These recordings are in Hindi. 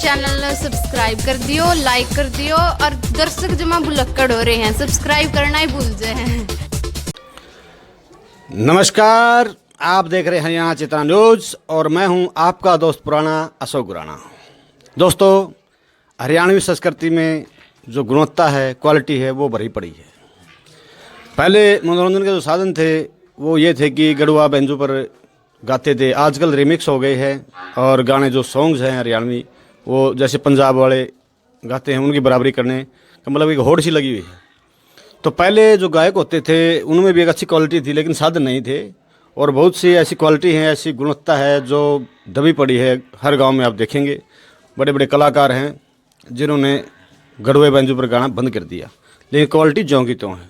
चैनल ने सब्सक्राइब कर दियो, लाइक कर दियो और दर्शक जमा भुलक्कड़ हो रहे हैं, सब्सक्राइब करना ही भूल जाए। नमस्कार, आप देख रहे हैं हरियाणा चेतना न्यूज़ और मैं हूं आपका दोस्त पुराना अशोक गुराना। दोस्तों, हरियाणवी संस्कृति में जो गुणवत्ता है, क्वालिटी है, वो भरी पड़ी है। पहले मनोरंजन के जो साधन थे वो ये थे कि गढ़वा बेंजू पर गाते थे। आजकल रिमिक्स हो गए हैं और गाने जो सॉन्ग्स हैं हरियाणवी, वो जैसे पंजाब वाले गाते हैं, उनकी बराबरी करने का मतलब एक होड़ सी लगी हुई है। तो पहले जो गायक होते थे उनमें भी एक अच्छी क्वालिटी थी, लेकिन साधन नहीं थे। और बहुत सी ऐसी क्वालिटी है, ऐसी गुणवत्ता है जो दबी पड़ी है। हर गांव में आप देखेंगे बड़े बड़े कलाकार हैं जिन्होंने गढ़वे बेंजू पर गाना बंद कर दिया, लेकिन क्वालिटी ज्यों की त्यों है।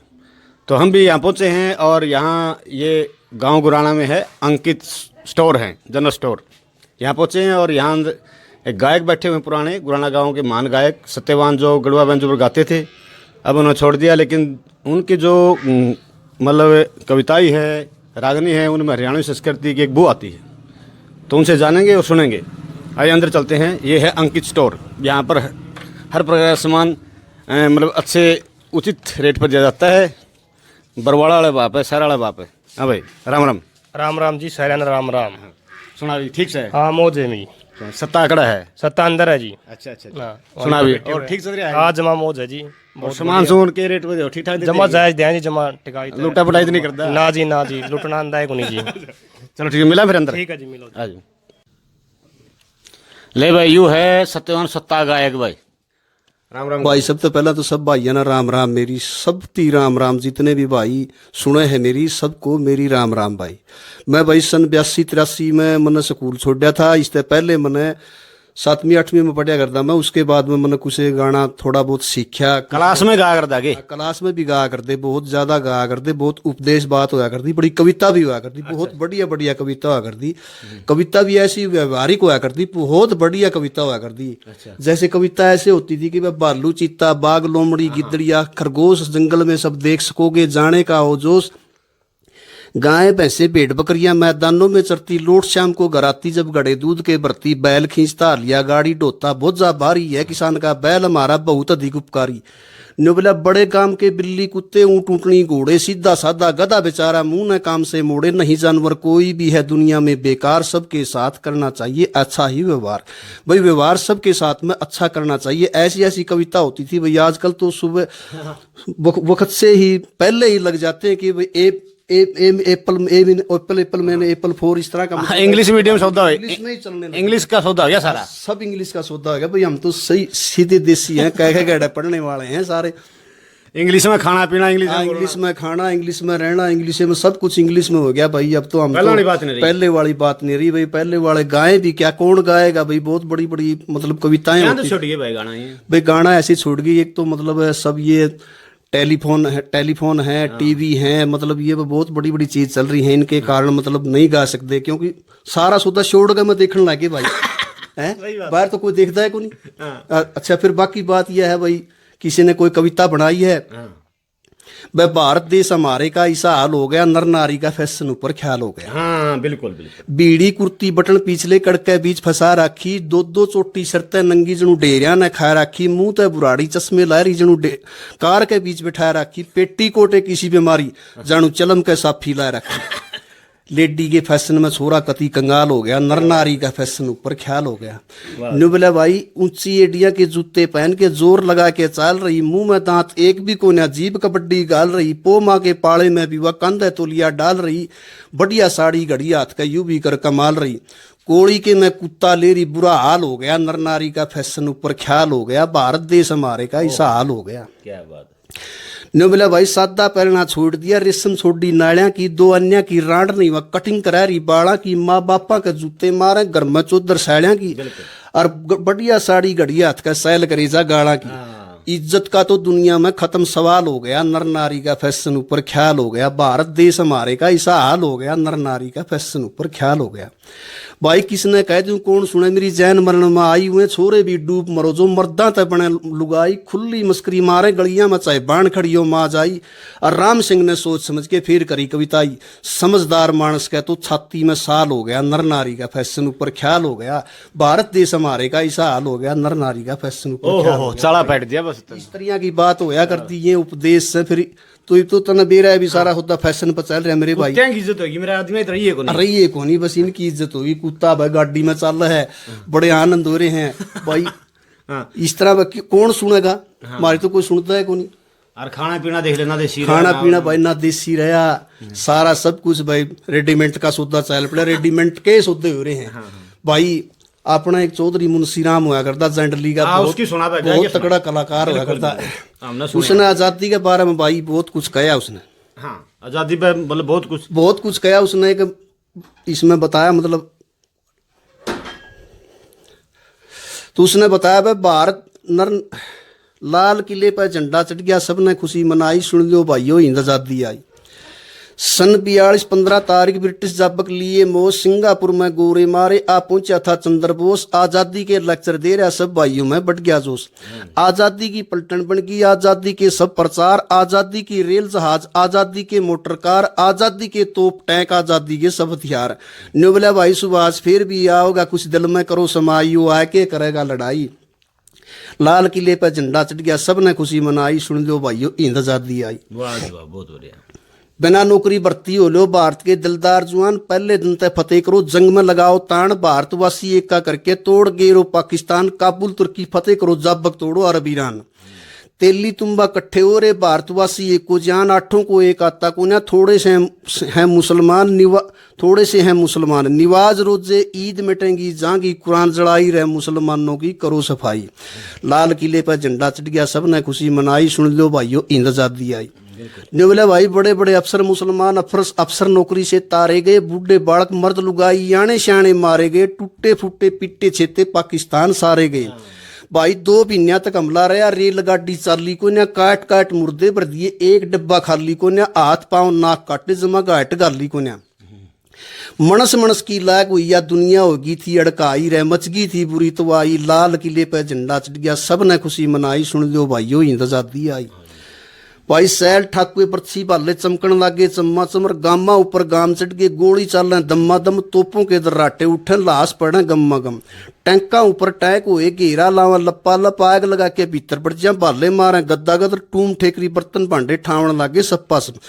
तो हम भी यहाँ पहुँचे हैं और यहाँ ये गांव गुराना में है अंकित स्टोर है, जनरल स्टोर। यहाँ पहुँचे हैं और यहाँ एक गायक बैठे हुए पुराने गुराना गांव के महान गायक सत्यवान, जो गढ़वा बेंजू पर गाते थे। अब उन्होंने छोड़ दिया, लेकिन उनकी जो मतलब कविताई है, रागनी है, उनमें हरियाणवी संस्कृति की एक बू आती है। तो उनसे जानेंगे और सुनेंगे। आइए अंदर चलते हैं। ये है अंकित स्टोर। यहाँ पर हर प्रकार का सामान मतलब अच्छे उचित रेट पर दिया जाता है। बरवाड़ा वाले बाप है, शहर वाला बाप है। हाँ भाई, राम राम। राम राम जी, सारा राम राम। सुना भी ठीक से? हाँ, मौज है मी। सत्ता आंकड़ा है? सत्ता अंदर है जी। अच्छा अच्छा, हाँ, सुना भी। और ठीक चल रहा है? हाँ, जमा मौज है जी। और सामान सुन के रेट पे ठीक ठाक जमा जायज ध्यान जी, जमा टिकाई लुटा पटाई तो नहीं करता? ना जी, ना जी, लुटना आंदा है को नहीं जी। चलो ठीक है, मिला फिर अंदर। ठीक है जी, मिलो। आ जाओ। ले भाई, यू है सत्यवान सत्ता गायक भाई। राम राम भाई। सबसे पहला तो सब भाइयों ना राम राम, मेरी सब ती राम राम। जितने भी भाई सुने हैं मेरी, सबको मेरी राम राम भाई। मैं भाई सन 82-83 में मैंने स्कूल छोड़ा था। इससे पहले मैंने 7वीं-8वीं में पढ़ा करता मैं। उसके बाद में मैंने कुछ गाना थोड़ा बहुत सीखा। क्लास में गा करता के? क्लास में भी गा करते, बहुत ज्यादा गा करते, बहुत उपदेश बात होया करती, बड़ी कविता भी हुआ करती, बहुत बढ़िया बढ़िया कविता हुआ करती। कविता भी ऐसी व्यवहारिक हुआ करती, बहुत बढ़िया कविता हुआ करती। जैसे कविता ऐसे होती थी कि वह भालू, चीता, बाघ, लोमड़ी, गिद्दड़िया, खरगोश जंगल में सब देख सकोगे, जाने का हो जोश। गाय, भैंसे, भेड़, बकरियां मैदानों में चरती, लोट शाम को घर आती जब गड़े दूध के भरती। बैल खींचता, लिया गाड़ी ढोता, बोझा भारी है किसान का बैल हमारा बहुत अधिक उपकारी। नुबला बड़े काम के बिल्ली, कुत्ते, ऊँट, ऊँटनी, घोड़े, सीधा साधा गधा बेचारा मुंह न काम से मोड़े। नहीं जानवर कोई भी है दुनिया में बेकार, सबके साथ करना चाहिए अच्छा ही व्यवहार। भाई व्यवहार सबके साथ में अच्छा करना चाहिए। ऐसी ऐसी कविता होती थी भाई। आजकल तो सुबह वक्त से ही पहले ही लग जाते हैं कि भाई एप्पल मैंने एप्पल 4 इस तरह का। इंग्लिश मीडियम सौदा है, इंग्लिश में ही चलने लगा। इंग्लिश का सौदा हो गया सारा, सब इंग्लिश का सौदा हो गया भाई। हम तो सही सीधे देसी हैं, कह गए पढ़ने वाले हैं सारे। इंग्लिश में खाना पीना, इंग्लिश में खाना, इंग्लिश में रहना, इंग्लिश में सब कुछ इंग्लिश में हो गया भाई। अब तो हम पहले वाली बात नहीं रही। पहले वाली बात नहीं रही भाई। पहले वाले गाए भी क्या, कौन गाएगा भाई। बहुत बड़ी बड़ी मतलब कविताएं होती। छोड़ गए भाई गाना, ये भाई गाना ऐसे छूट गई। एक तो मतलब है सब ये टेलीफोन है, टीवी है, मतलब ये बहुत बड़ी बड़ी चीज चल रही है। इनके कारण मतलब नहीं गा सकते, क्योंकि सारा सौदा छोड़ के मैं देखने लगे भाई। हैं बाहर तो कोई देखता है को नहीं। अच्छा, फिर बाकी बात यह है भाई, किसी ने कोई कविता बनाई है, वह भारत देश हमारे का ऐसा हाल हो गया, नर नारी का फैशन ऊपर ख्याल हो गया। हाँ बिल्कुल बिल्कुल। बीड़ी कुर्ती बटन पिछले कड़के बीच फंसा राखी, दो चोटी शर्तें नंगी जनू डेरिया ने खा राखी। मुंह ते बुराड़ी चश्मे लहरी जनू कार के बीच बिठा राखी। पेटी कोटे किसी बीमारी जानू चलम के साफी ला रखी। लेडी के फैशन में छोरा कति कंगाल हो गया, नर नारी का फैशन ऊपर ख्याल हो गया। नुबला भाई ऊंची एडिया के जूते पहन के जोर लगा के चाल रही, मुंह में दांत एक भी कोना, जीभ कबड्डी गाल रही। पो माँ के पाले में भी वह कंधे तोलिया डाल रही। बढ़िया साड़ी घड़ी हाथ का यूं भी कर कमाल रही। कोड़ी के में कुत्ता ले रही, बुरा हाल हो गया, नर नारी का फैशन ऊपर ख्याल हो गया। भारत देश हमारे का ऐसा हाल हो गया। क्या बात। बोला भाई सादा पहलना छोड़ दिया, रेशम छोड़ी नालियां की, दो अन्या की रांड नहीं वह कटिंग करा रही बाड़ा की। माँ बापा के जूते मारे, घर में चौधर साड़ियां की, और बढ़िया साड़ी घड़िया हाथ का सैल करी जा गाड़ा की। इज्जत का तो दुनिया में खत्म सवाल हो गया, नर नारी का फैशन ऊपर ख्याल हो गया। भारत देश हमारे का ऐसा हाल हो गया, नर नारी का फैशन ऊपर ख्याल हो गया। भाई किसने कह दूं कौन सुने, मेरी जैन मरण में आई हुए छोरे भी डूब मरो, जो मर्दा ते बने लुगाई, खुली मस्करी मारे गलियां में चाहे बाण खड़ियो माँ जाई। और राम सिंह ने सोच समझ के फिर करी कविताई, समझदार मानस का तो छाती में साल हो गया, नर नारी का फैशन ऊपर ख्याल हो गया। भारत देश हमारे का ऐसा हाल हो गया, नर नारी का फैशन ऊपर ख्याल हो गया। चाला पैट दिया बस। इस तरह की बात होया करती है उपदेश से। फिर तो तने बेरा है भी सारा खुदा फैशन पर चल रहा है मेरे भाई। कुत्तियां की इज्जत होगी, मेरा आदमी तो रही है को नहीं। रही है को नहीं, बस इनकी इज्जत होगी। कुत्ता भाई गाड़ी में चल रहा है, बड़े आनंद हो रहे हैं भाई। इस तरह कौन सुनेगा, हमारे तो कोई सुनता है को नहीं। और खाना पीना देख लेना देसी, खाना पीना भाई ना देसी रहा, सारा सब कुछ भाई रेडीमेड का सौदा चल पड़ा, रेडीमेड के सौदे हो रहे हैं भाई। अपना एक चौधरी मुंशी राम होया करता जंडली का, बहुत तगड़ा कलाकार होया करता। उसने आजादी के बारे में भाई बहुत कुछ कहा उसने। हाँ, आजादी पे मतलब बहुत कुछ कहा उसने। एक इसमें बताया मतलब, तो उसने बताया भाई भारत नर लाल किले पर झंडा चढ़ गया, सबने खुशी मनाई, सुन लो भाइयों हिंद आजादी आई। सन 42 15 तारीख ब्रिटिश जाबक लिए मोश, सिंगापुर में गोरे मारे, आ पहुंचा था चंद्र बोस। आजादी के लेक्चर दे रहा सब भाइयों में बढ़ गया जोश। आजादी की पलटन बन गई, आजादी के सब प्रचार, आजादी की रेल जहाज, आजादी के मोटर कार, आजादी के तोप टैंक, आजादी के सब हथियार। न्यू बोला भाई सुभाष फिर भी आओगा, कुछ दिल में करो समायु, आके करेगा लड़ाई। लाल किले पर झंडा चढ़ गया, सबने खुशी मनाई, सुन लो भाइयों हिंद आजादी आई। वाह जी वाह, बहुत बढ़िया। बिना नौकरी भर्ती हो लो भारत के दिलदार जुआन, पहले दिन तक फतेह करो, जंग में लगाओ तान, भारतवासी एक का करके तोड़ गेरो पाकिस्तान, काबुल तुर्की फतेह करो, जाबक तोड़ो अरब ईरान। तेली तुम्बा कट्ठे हो रे भारतवासी एक को जान, आठों को एक आता को ना, थोड़े से हैं मुसलमान, निवाज रोजे ईद मिटेंगी जांगी, कुरान जड़ाई रहे मुसलमानों की करो सफाई। लाल किले पर झंडा चढ़ गया, सबने खुशी मनाई, सुन लो भाइयों हिंद आजादी आई। जो बोले भाई बड़े बड़े अफसर मुसलमान अफसर नौकरी से तारे गए, बूढ़े बालक मर्द लुगाई याने श्याणे मारे गए, टूटे फूटे पिट्टे छेते पाकिस्तान सारे गए। भाई 2 महीने तक हमला रहा, रेलगाड़ी चाली को ना, काट काट मुर्दे भर दिए, एक डब्बा खाली को ना, हाथ पांव नाक काटे जमा घाट गाली को ना। मनस मनस की लाग हुई या दुनिया होगी थी अड़काई रह, मच गई थी बुरी तो आई। लाल किले पर झंडा चढ़ गया, सबने खुशी मनाई, सुन लो भाइयों हिंद आजादी आई। भाई सैल ठाकुए परछी भाले चमकन लागे, चम्मा चमर गामा ऊपर गाम चढ़ गए, गोली चालें दम्मा दम, तोपों के दर्राटे उठे, लाश पड़े गम्मा गम। टैंका ऊपर टैंक हुए, घेरा लावा लप्पा लप, आग लगा के भीतर पड़ जा, भाले मारे गद्दा गदर, टूम ठेकरी बर्तन भांडे ठावन लागे सप्पा सब।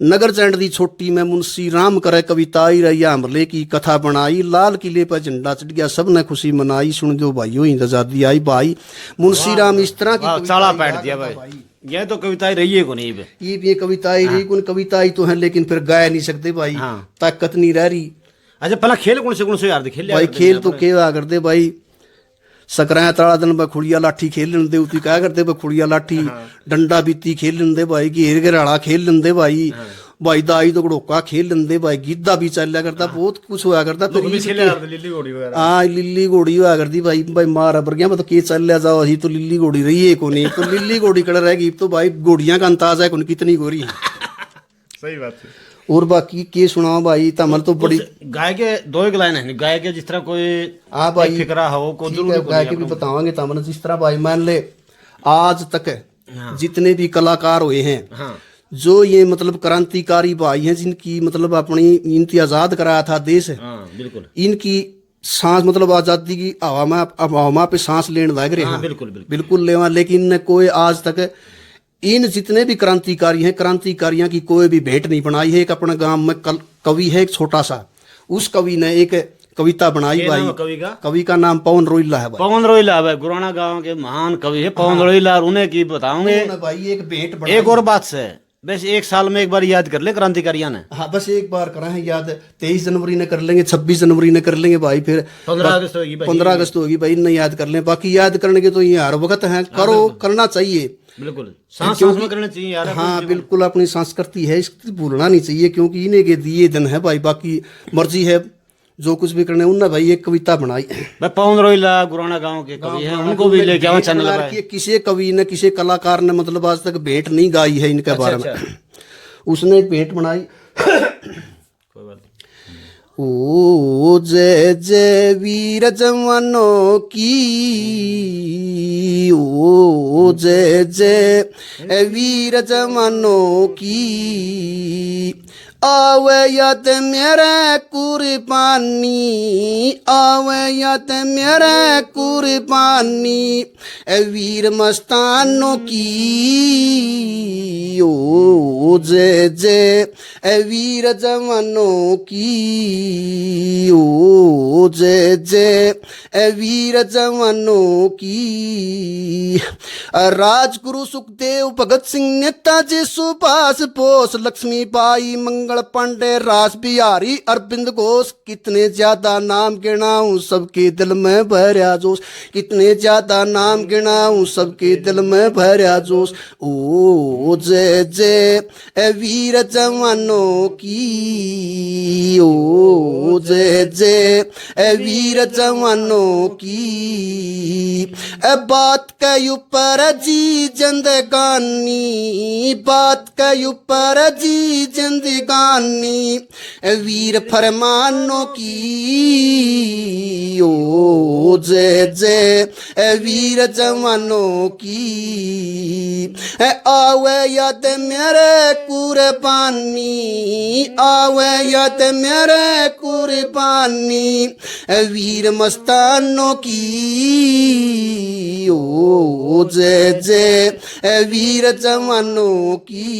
नगर चैंड दी छोटी में मुंशी राम करे कविता आई रही, हमले की कथा बनाई। लाल किले पर झंडा चढ़ गया, सबने खुशी मनाई, सुन दो भाइयों हिंद आजादी आई। भाई मुंशी राम इस तरह की चाला पैट दिया भाई। ये तो कविताएं रही है को नहीं, ये कविताएं रही कौन, कविताएं तो है लेकिन फिर गाय नहीं सकते भाई। ताकत नहीं रह रही। अच्छा पहला खेल कौन से यार खेल भाई? खेल तो क्या करते भाई, सकराया ताला दिन बखुड़िया लाठी खेल लेंदे, उती क्या करते बखुड़िया लाठी, डंडा बीती खेल लेंदे भाई, घेर घेराड़ा खेल लेंदे भाई, भाई दाई तो घड़ोका खेल लेंदे भाई, गिद्दा भी चलिया करता, बहुत कुछ होया करता। हाँ लिल्ली घोड़ी होया करती भाई। भाई मार अबर गया तो के चल लिया जाओ, अही तो लिल्ली घोड़ी रही है को नहीं, तो लिल्ली घोड़ी कड़ रहेगी तो भाई घोड़ियां का अंदाजा है कौन कितनी गोरी है। सही बात है। और बाकी के सुनाओ भाई, तमल तो बड़ी गाय के 2 एक लाइन है, गाय के जिस तरह कोई भाई फिक्रा हो को गाय के भी बतावांगे तमल। जिस तरह भाई मान ले आज तक जितने भी कलाकार हुए हैं, जो ये मतलब क्रांतिकारी भाई हैं, जिनकी मतलब अपनी इनकी आजाद कराया था देश, बिल्कुल इनकी सांस मतलब आजादी की हवा पे सांस लेने लग रहे हैं। बिल्कुल लेवा, लेकिन कोई आज तक इन जितने भी क्रांतिकारी हैं, क्रांतिकारियों की कोई भी भेंट नहीं बनाई है। एक अपने गांव में कवि है एक छोटा सा, उस कवि ने एक कविता बनाई भाई। कवि का नाम पवन रोहिला है भाई। पवन रोहिला है गुराना गांव के महान कवि है पवन रोहिला। उन्हें की बताऊंगे भाई एक भेंट बनाई। एक और बात से बस 1 साल में एक बार याद कर ले क्रांतिकारियों ने। हाँ बस एक बार करा है याद। 23 जनवरी ने कर लेंगे, 26 जनवरी ने कर लेंगे भाई, फिर 15 अगस्त होगी भाई, नहीं याद कर लें। बाकी याद करने के तो ये हर वक्त है, करो करना चाहिए बिल्कुल, सांस में करना चाहिए यार। हाँ बिल्कुल, अपनी संस्कृति है, इसको भूलना नहीं चाहिए, क्योंकि इन्हें के दिए दिन है भाई। बाकी मर्जी है जो कुछ भी करने उनने भाई एक कविता बनाई। भाई पवन रोहिला गुराना गांव के कवि हैं, उनको भी लेके आओ चैनल यार पर। कि किसी कवि ने किसी कलाकार ने मतलब आज तक भेंट नहीं गाई है इनके बारे में। उसने एक भेंट बनाई। कोई बात नहीं। ओ जय जय वीर जवानों की, ओ जय जय वीर जवानों की, आवे याद मेरे कुर्बानी, आवे याद मेरे कुर्बानी वीर मस्तानों की, ओ जय जय वीर जवानों की, ओ जय जय वीर जवानों की। राजगुरु सुखदेव भगत सिंह नेताजी सुभाष बोस लक्ष्मीबाई मंगल पांडे रास बिहारी अरविंद घोष, कितने ज्यादा नाम गिनाऊं सबके दिल में भरा जोश, कितने ज्यादा नाम गिनाऊं सबके दिल में भरा जोश। ओ जय जय वीर जवानों की, ओ जय जय वीर जवानों की। बात के ऊपर जी जिंदगानी, बात के ऊपर जी जिंदगानी वीर फरमानों की, ओ जय जय वीर जवानों की। आवे याद मेरे कुर्बानी, आवे याद मेरे कुर्बानी वीर मस्तानों की, ओ जय जय वीर जवानों की।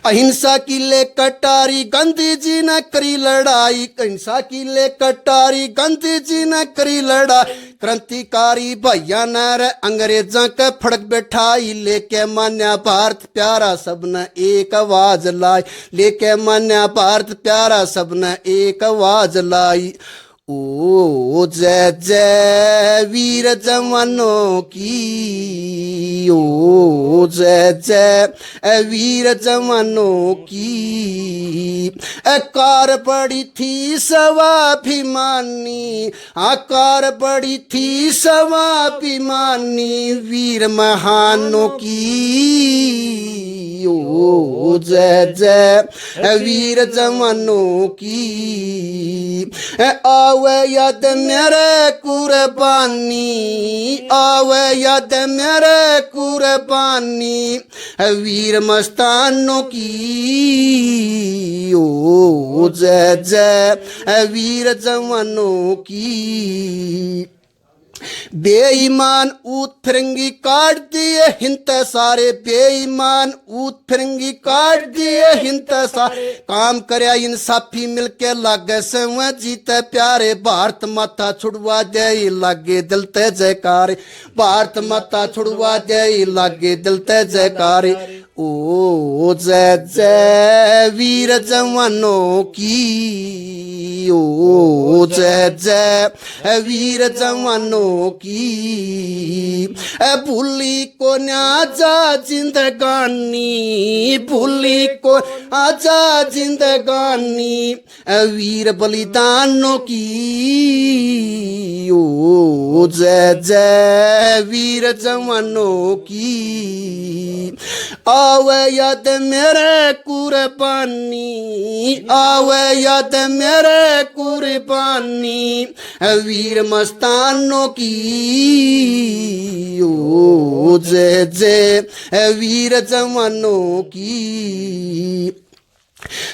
अहिंसा की ले कटारी गांधी जी ने करी लड़ाई, अहिंसा की ले कटारी गांधी जी ने करी लड़ाई, क्रांतिकारी भैया ने रे अंग्रेजा के फड़क बैठाई, लेके मान्या भारत प्यारा सबने एक आवाज लाई, लेके मान्या भारत प्यारा सबने एक आवाज लाई। ओ जय जय वीर जवानों की, ओ जय जय वीर जवानों की। कार बड़ी थी स्वाभिमानी, आकार बड़ी थी स्वाभिमानी वीर महानों की, ओ जय जय वीर जवानों की। आवे याद मेरे कुर्बानी, आवे याद मेरे कुर्बानी वीर मस्तानों की, ओ जय जय वीर जवानों की। बेईमान ऊत फिरंगी काट दिए हिंत सारे, बेईमान ऊत फिरंगी काट दिए हिंत सारे, काम करया इंसाफी मिलके लागे संव जीते प्यारे, भारत माता छुड़वा दे लागे दिल ते जयकारे, भारत माता छुड़वा दे लागे दिल ते जयकारे। ओ जय जय वीर जवानों की, ओ जय जय वीर जवानों की। भूली को आजा जिंदगानी, भूली को आजा जिंदगानी वीर बलिदानों की, ओ जय जय वीर जवानों की। आवे याद मेरे कुर्बानी, आवे याद मेरे कुर्बानी वीर मस्तानों की, ओ जय जय वीर जवानों की।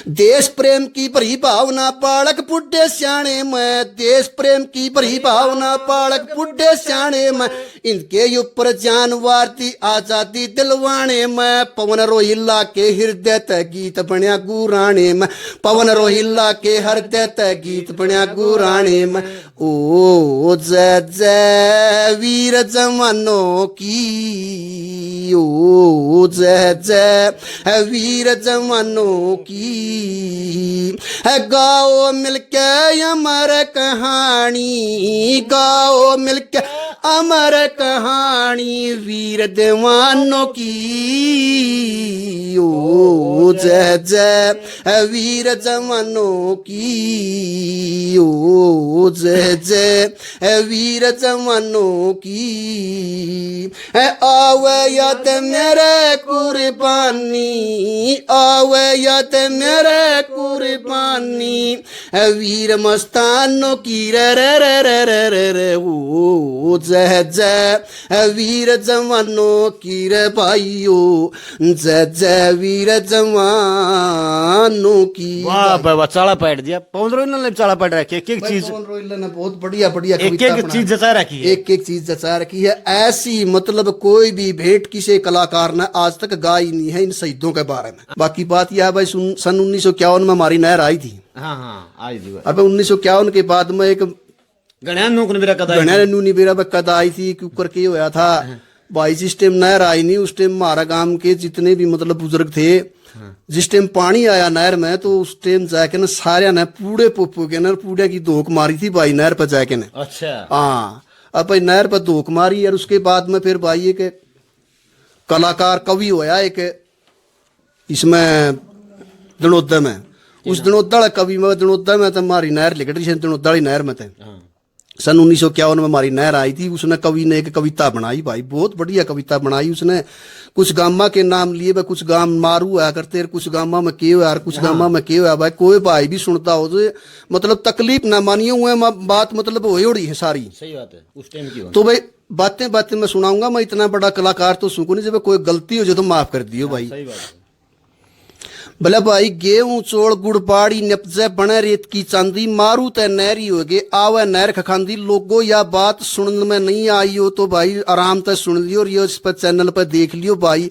देश प्रेम की भरी भावना पालक बुढ़े स्याणे में, देश प्रेम की भरी भावना पालक बुढ़े स्याणे में, इनके ऊपर जान वारती आजादी दिलवाने में। पवन रोहिला के हृदय ते गीत बनिया गुराने में, पवन रोहिला के हृदय ते गीत बनिया गुराने में। ओ जय जय वीर जवानों की, ओ जय जय वीर जवानों की। गाओ मिलके अमर कहानी, गाओ मिलके अमर कहानी वीर दीवानों की, ओ जय जय वीर जवानों की, ओ जय जय वीर जवानों की। आवे याद मेरे कुर्बानी, आवे याद मेरे कुर्बानी, वीर मस्तानों की रे रे रे रे रे रे रे, ओ जय जय वीर जवानों की रे भाइयों, जय जय वीर जवानों की। वाह भाई वाह, चाला पैट दिया पौंदरो ने, चाला पैट रखी एक एक चीज, ने बहुत बढ़िया बढ़िया एक एक चीज जचा रखी है, एक एक चीज जचा रखी है। ऐसी मतलब कोई भी भेंट किसी कलाकार ने आज तक गाई नहीं है इन शहीदों के बारे में। बाकी बात यह है भाई, सन 1951 में हमारी नहर आई थी। हाँ हाँ आई थी। अब 1951 के बाद में एक गणिया नूक ने मेरा कदा गणिया नूनी बेरा कद आई थी, कुकर के होया था भाई। जिस टाइम नहर आई नहीं उस टाइम हमारा गांव के जितने भी मतलब बुजुर्ग थे, जिस टाइम पानी आया नहर में तो उस टाइम जाके ना सारे ने पूरे पोपो के ना पूरे की धोख मारी थी भाई नहर पर जाके ने। अच्छा हाँ, अब भाई नहर पर धोख मारी और उसके बाद में फिर भाई एक कलाकार कवि होया एक इसमें दनोदा में, उस दनोदा कवि में, दनोदा में तो हमारी नहर लिखट रही, दनोदा नहर में थे। सन 1951 में हमारी नहर आई थी। उसने कवि ने एक कविता बनाई भाई, बहुत बढ़िया कविता बनाई उसने। कुछ गामा के नाम लिए भाई, कुछ गाम मारू हुआ करते, कुछ गामा में के हुआ, कुछ गामा में के हुआ भाई। कोई भाई भी सुनता हो तो मतलब तकलीफ ना मानिए हुए बात, मतलब हो उड़ी है सारी। सही बात है उस टाइम की। तो भाई बातें बातें मैं सुनाऊंगा, मैं इतना बड़ा कलाकार तो सुनूं नहीं, जब कोई गलती हो जाए तो माफ कर दियो भाई। सही बात है। भले भाई गेहूं चोड़ गुड़बाड़ी निपजे बने रेत की चांदी, मारू तय नहरी हो गए आवे नहर खखांदी। लोगों या बात सुनने में नहीं आई हो तो भाई आराम से सुन लियो और ये इस पर चैनल पर देख लियो भाई।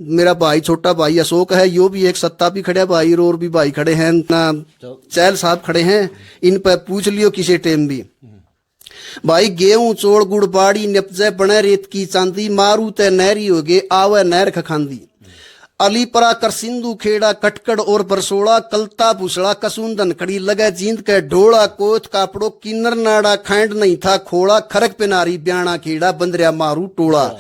मेरा भाई छोटा भाई अशोक है, यो भी एक सत्ता भी खड़े भाई, और भी भाई खड़े हैं ना, चैल साहब खड़े हैं, इन पर पूछ लियो किसी टाइम भी भाई। गेहूं चोड़ गुड़बाड़ी निपजे बने रेत की चांदी, मारू तय नहरी हो गए आवे नहर खखांदी। अलीपरा कर सिंधु खेड़ा कटकड़ और बरसोड़ा, कलता भूसड़ा कसुंदन कड़ी लगे जींद के ढोड़ा। कोथ कापड़ो किन्नर नाड़ा खैंड नहीं था खोड़ा, खरक पे नारी ब्याणा खेड़ा बंदरिया मारू टोड़ा।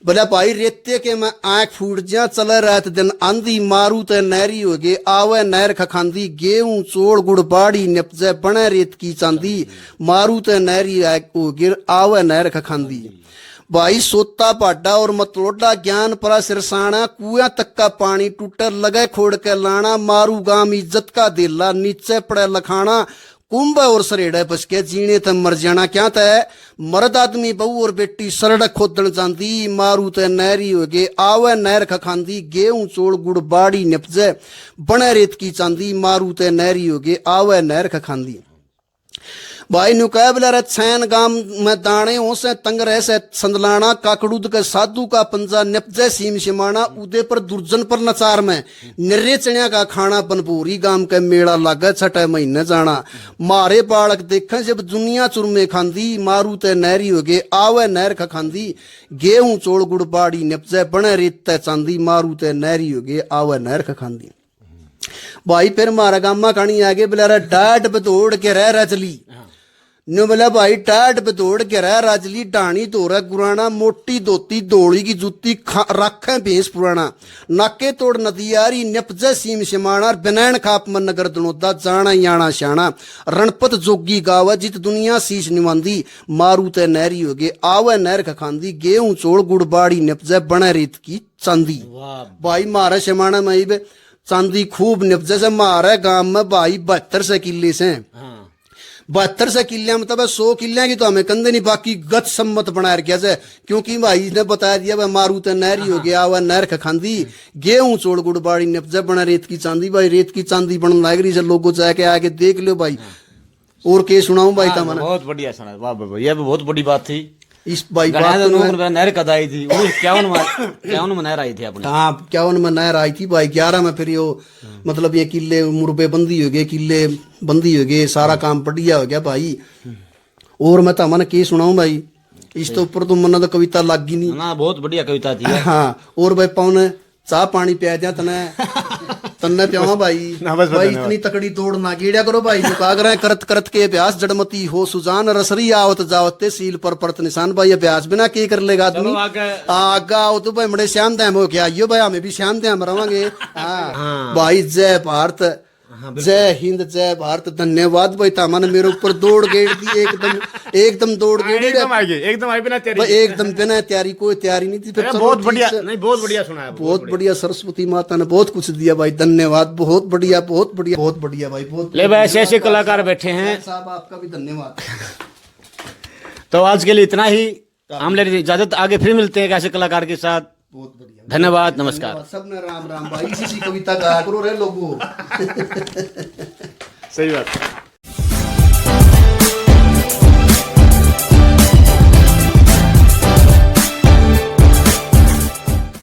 बोला भाई रेते के मैं आंख फूट जा चले रात दिन आंधी, मारू ते नहरी हो गए आवे नहर खखांदी। गेहूं चोड़ गुड़बाड़ी निपजे बने रेत की चांदी, मारू ते नहरी हो गए आवे नहर खखांदी। भाई सोता पाडा और मतलोडा ज्ञान परा सिरसाना, कुआ तक का पानी टूटर लगे खोड़ के लाना। मारू गाम इज्जत का दिला नीचे पड़े लखाना, कुंभ और सरेड़े बस के जीने ते मर जाना। क्या तय मर्द आदमी बहू और बेटी सरड़ खोदन चांदी, मारू ते नहरी हो गए आवे नहर खखांदी। गेहूं चोड़ गुड़बाड़ी निपजे बने रेत की चांदी, मारू ते नहरी हो गए आवे नहर खखांदी। भाई नुकैबला छैन गाम में दाने हो से तंग रह से संदलाना, काकड़ूद के साधु का पंजा निपजे सीम सिमाना। उदय पर दुर्जन पर नचार में निरे चणिया का खाना, बनपूरी गाम के मेला लागे छठे महीने जाना। मारे बालक देखे जब दुनिया चुरमे खांदी, मारू ते नहरी हो गए आवे नहर खखांदी। गेहूं चोड़ गुड़बाड़ी निपजे बने रेत ते चांदी, मारू ते नहरी हो गए आवे नहर खखांदी। भाई फिर मारा गामा कहानी आगे बोला डाट बदौड़ के रह रजली नो, बोला भाई टाट बदौड़ के रह राजली। डाणी तोरा गुराना, मोटी धोती धोड़ी की जूती रखे भेस पुराना। नाके तोड़ नदी यारी निपजे सीम सिमाना, बनैन खाप मन नगर दनोदा जाना याना श्याना। रणपत जोगी गावा जित दुनिया शीश निवांदी, मारू ते नहरी हो गए आवे नहर खखांदी। गेहूं चोड़ गुड़बाड़ी निपजे बने रेत की चांदी। भाई मारे सिमाना में चांदी खूब निपजे से। मारे गांव में भाई 72 से किले से, 72 से किले मतलब 100 किले की तो हमें कंधे नहीं, बाकी गत सम्मत बना रखा से। क्योंकि भाई इसने बताया दिया भाई मारू ते नहरी हो गया वह नहर खखांदी। गेहूं चोड़ गुड़बाड़ी निपजे बना रेत की चांदी। भाई रेत की चांदी बनने लग रही है, लोगों जाके आके देख लो भाई। और के सुनाऊं भाई का मन, बहुत बढ़िया सुना। वाह वाह, यह भी बहुत बड़ी बात थी। इस भाई बात तो नहर कद आई थी 51 में नहर आई थी अपने। हाँ 51 में नहर आई थी भाई। 11 में फिर यो मतलब ये किले मुरबे बंदी हो गए, किले बंदी हो गए, सारा काम बढ़िया हो गया भाई। और मैं तो मन के सुनाऊं भाई, इस तो ऊपर तो मन तो कविता लग ही नहीं। बहुत बढ़िया कविता थी। हाँ और भाई पौन चाह पानी पिया दिया तने तन्ने प्यावा भाई ना, बस भाई धन्यवाद। इतनी तकड़ी तोड़ ना गेड़िया करो भाई जो काग रहे करत करत के अभ्यास जड़मती हो सुजान रसरी आवत जावते सील पर परत निशान भाई अभ्यास बिना के कर लेगा आदमी आगा हो तो भाई बड़े श्याम दम हो क्या यो भाई हमें भी श्याम दम रवांगे हाँ भाई जय भारत जय हिंद जय भारत धन्यवाद भाई तामा ने मेरे ऊपर दौड़ गेड़ दी एकदम दौड़ गेड़ी एकदम आई बिना तेरी भाई एकदम बिना तैयारी कोई तैयारी नहीं थी फिर अरे चलो बहुत ठीक बढ़िया से। नहीं बहुत बढ़िया सुना है बहुत बढ़िया सरस्वती माता ने बहुत कुछ दिया भाई धन्यवाद बहुत बढ़िया बहुत बढ़िया बहुत बढ़िया भाई बहुत ले भाई ऐसे ऐसे कलाकार बैठे हैं साहब आपका भी धन्यवाद तो आज के लिए इतना ही हम ले लीजिए इजाजत आगे फिर मिलते हैं एक ऐसे कलाकार के साथ बहुत बढ़िया धन्यवाद नमस्कार धन्यवाद। सबने राम राम भाई इसी कविता गा करो रे लोगों सही बात